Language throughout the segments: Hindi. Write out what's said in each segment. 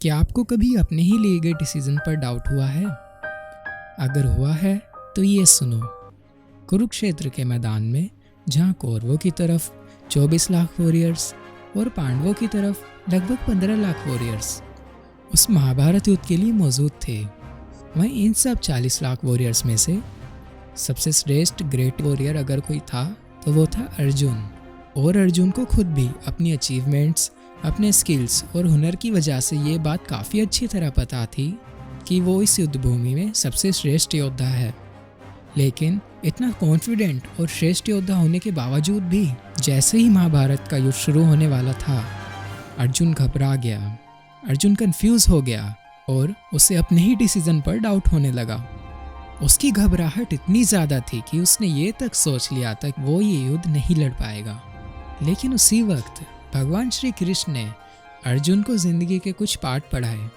क्या आपको कभी अपने ही लिए गए डिसीजन पर डाउट हुआ है? अगर हुआ है तो ये सुनो। कुरुक्षेत्र के मैदान में जहाँ कौरवों की तरफ 24 लाख वॉरियर्स और पांडवों की तरफ लगभग 15 लाख वॉरियर्स उस महाभारत युद्ध के लिए मौजूद थे, वहीं इन सब 40 लाख वॉरियर्स में से सबसे श्रेष्ठ ग्रेट वॉरियर अगर कोई था तो वो था अर्जुन। और अर्जुन को खुद भी अपनी अचीवमेंट्स, अपने स्किल्स और हुनर की वजह से ये बात काफ़ी अच्छी तरह पता थी कि वो इस युद्ध भूमि में सबसे श्रेष्ठ योद्धा है। लेकिन इतना कॉन्फिडेंट और श्रेष्ठ योद्धा होने के बावजूद भी जैसे ही महाभारत का युद्ध शुरू होने वाला था, अर्जुन घबरा गया, अर्जुन कंफ्यूज हो गया और उसे अपने ही डिसीजन पर डाउट होने लगा। उसकी घबराहट इतनी ज़्यादा थी कि उसने ये तक सोच लिया था कि वो ये युद्ध नहीं लड़ पाएगा। लेकिन उसी वक्त भगवान श्री कृष्ण ने अर्जुन को ज़िंदगी के कुछ पाठ पढ़ाए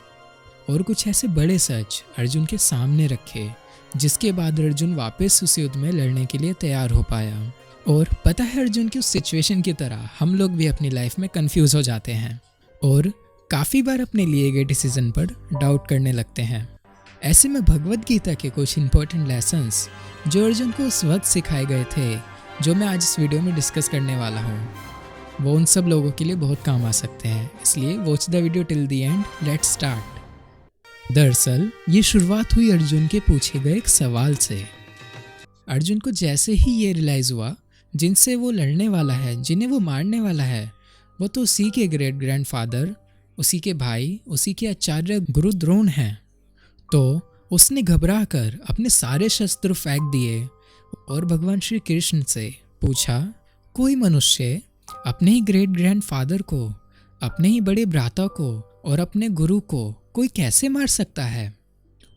और कुछ ऐसे बड़े सच अर्जुन के सामने रखे, जिसके बाद अर्जुन वापस उस युद्ध में लड़ने के लिए तैयार हो पाया। और पता है, अर्जुन की उस सिचुएशन की तरह हम लोग भी अपनी लाइफ में कंफ्यूज हो जाते हैं और काफ़ी बार अपने लिए गए डिसीजन पर डाउट करने लगते हैं। ऐसे में भगवद गीता के कुछ इंपॉर्टेंट लेसन्स जो अर्जुन को उस वक्त सिखाए गए थे, जो मैं आज इस वीडियो में डिस्कस करने वाला हूँ, वो उन सब लोगों के लिए बहुत काम आ सकते हैं। इसलिए watch the video till the end. Let's start. दरअसल ये शुरुआत हुई अर्जुन के पूछे गए एक सवाल से। अर्जुन को जैसे ही ये रियलाइज़ हुआ जिनसे वो लड़ने वाला है, जिन्हें वो मारने वाला है, वो तो उसी के ग्रेट ग्रैंडफादर, उसी के भाई, उसी के आचार्य गुरु द्रोण हैं। तो उसने घबरा कर अपने सारे शस्त्र फेंक दिए और भगवान श्री कृष्ण से पूछा, कोई मनुष्य अपने ही ग्रेट ग्रैंडफादर को, अपने ही बड़े भ्राता को और अपने गुरु को कोई कैसे मार सकता है?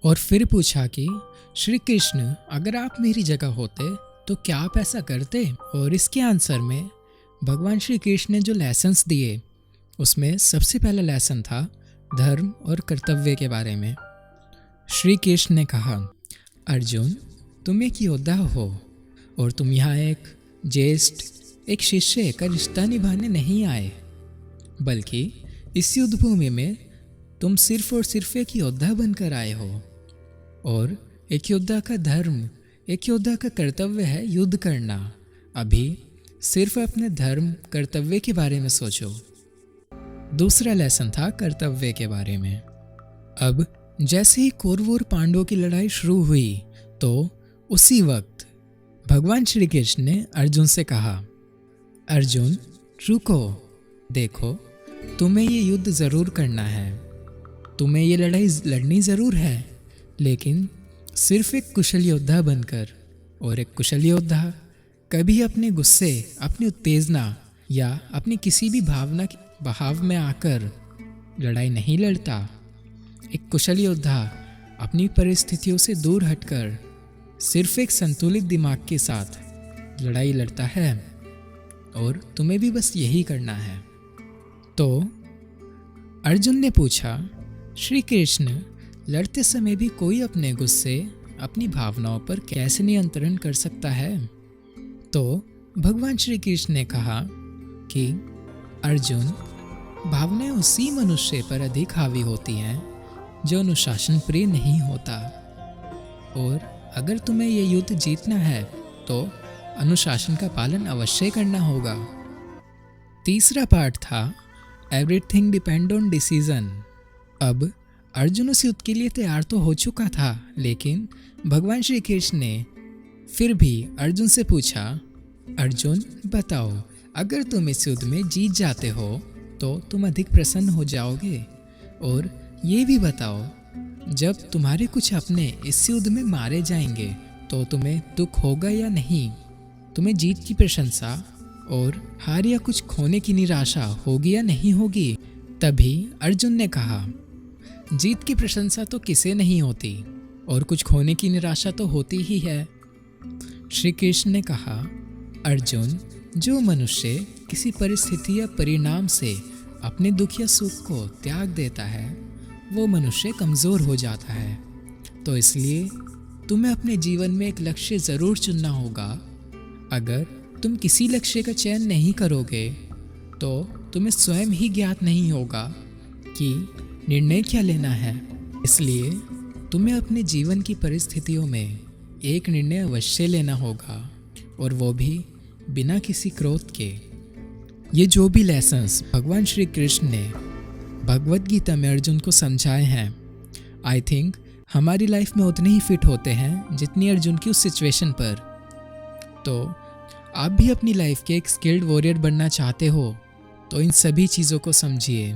और फिर पूछा कि श्री कृष्ण, अगर आप मेरी जगह होते तो क्या आप ऐसा करते? और इसके आंसर में भगवान श्री कृष्ण ने जो लेसन्स दिए, उसमें सबसे पहला लेसन था धर्म और कर्तव्य के बारे में। श्री कृष्ण ने कहा, अर्जुन, तुम एक योद्धा हो और तुम यहाँ एक ज्येष्ठ, एक शिष्य का रिश्ता निभाने नहीं आए, बल्कि इस युद्ध भूमि में तुम सिर्फ और सिर्फ एक योद्धा बनकर आए हो। और एक योद्धा का धर्म, एक योद्धा का कर्तव्य है युद्ध करना। अभी सिर्फ अपने धर्म, कर्तव्य के बारे में सोचो। दूसरा लेसन था कर्तव्य के बारे में। अब जैसे ही कौरवों और पांडवों की लड़ाई शुरू हुई तो उसी वक्त भगवान श्री कृष्ण ने अर्जुन से कहा, अर्जुन रुको, देखो तुम्हें ये युद्ध ज़रूर करना है, तुम्हें ये लड़ाई लड़नी ज़रूर है, लेकिन सिर्फ एक कुशल योद्धा बनकर। और एक कुशल योद्धा कभी अपने गुस्से, अपनी उत्तेजना या अपनी किसी भी भावना के बहाव में आकर लड़ाई नहीं लड़ता। एक कुशल योद्धा अपनी परिस्थितियों से दूर हटकर सिर्फ एक संतुलित दिमाग के साथ लड़ाई लड़ता है। और तुम्हें भी बस यही करना है। तो अर्जुन ने पूछा, श्री कृष्ण, लड़ते समय भी कोई अपने गुस्से, अपनी भावनाओं पर कैसे नियंत्रण कर सकता है? तो भगवान श्री कृष्ण ने कहा कि अर्जुन, भावनाएं उसी मनुष्य पर अधिक हावी होती हैं जो अनुशासन प्रिय नहीं होता। और अगर तुम्हें ये युद्ध जीतना है तो अनुशासन का पालन अवश्य करना होगा। तीसरा पार्ट था एवरीथिंग डिपेंड ऑन डिसीजन। अब अर्जुन उस युद्ध के लिए तैयार तो हो चुका था, लेकिन भगवान श्री कृष्ण ने फिर भी अर्जुन से पूछा, अर्जुन बताओ, अगर तुम इस युद्ध में जीत जाते हो तो तुम अधिक प्रसन्न हो जाओगे? और ये भी बताओ, जब तुम्हारे कुछ अपने इस युद्ध में मारे जाएंगे तो तुम्हें दुख होगा या नहीं? तुम्हें जीत की प्रशंसा और हार या कुछ खोने की निराशा होगी या नहीं होगी? तभी अर्जुन ने कहा, जीत की प्रशंसा तो किसे नहीं होती और कुछ खोने की निराशा तो होती ही है। श्री कृष्ण ने कहा, अर्जुन, जो मनुष्य किसी परिस्थिति या परिणाम से अपने दुख या सुख को त्याग देता है, वो मनुष्य कमज़ोर हो जाता है। तो इसलिए तुम्हें अपने जीवन में एक लक्ष्य ज़रूर चुनना होगा। अगर तुम किसी लक्ष्य का चयन नहीं करोगे तो तुम्हें स्वयं ही ज्ञात नहीं होगा कि निर्णय क्या लेना है। इसलिए तुम्हें अपने जीवन की परिस्थितियों में एक निर्णय अवश्य लेना होगा, और वो भी बिना किसी क्रोध के। ये जो भी लेसन्स भगवान श्री कृष्ण ने भगवत गीता में अर्जुन को समझाए हैं, आई थिंक हमारी लाइफ में उतने ही फिट होते हैं जितनी अर्जुन की उस सिचुएशन पर। तो आप भी अपनी लाइफ के एक स्किल्ड वॉरियर बनना चाहते हो तो इन सभी चीज़ों को समझिए।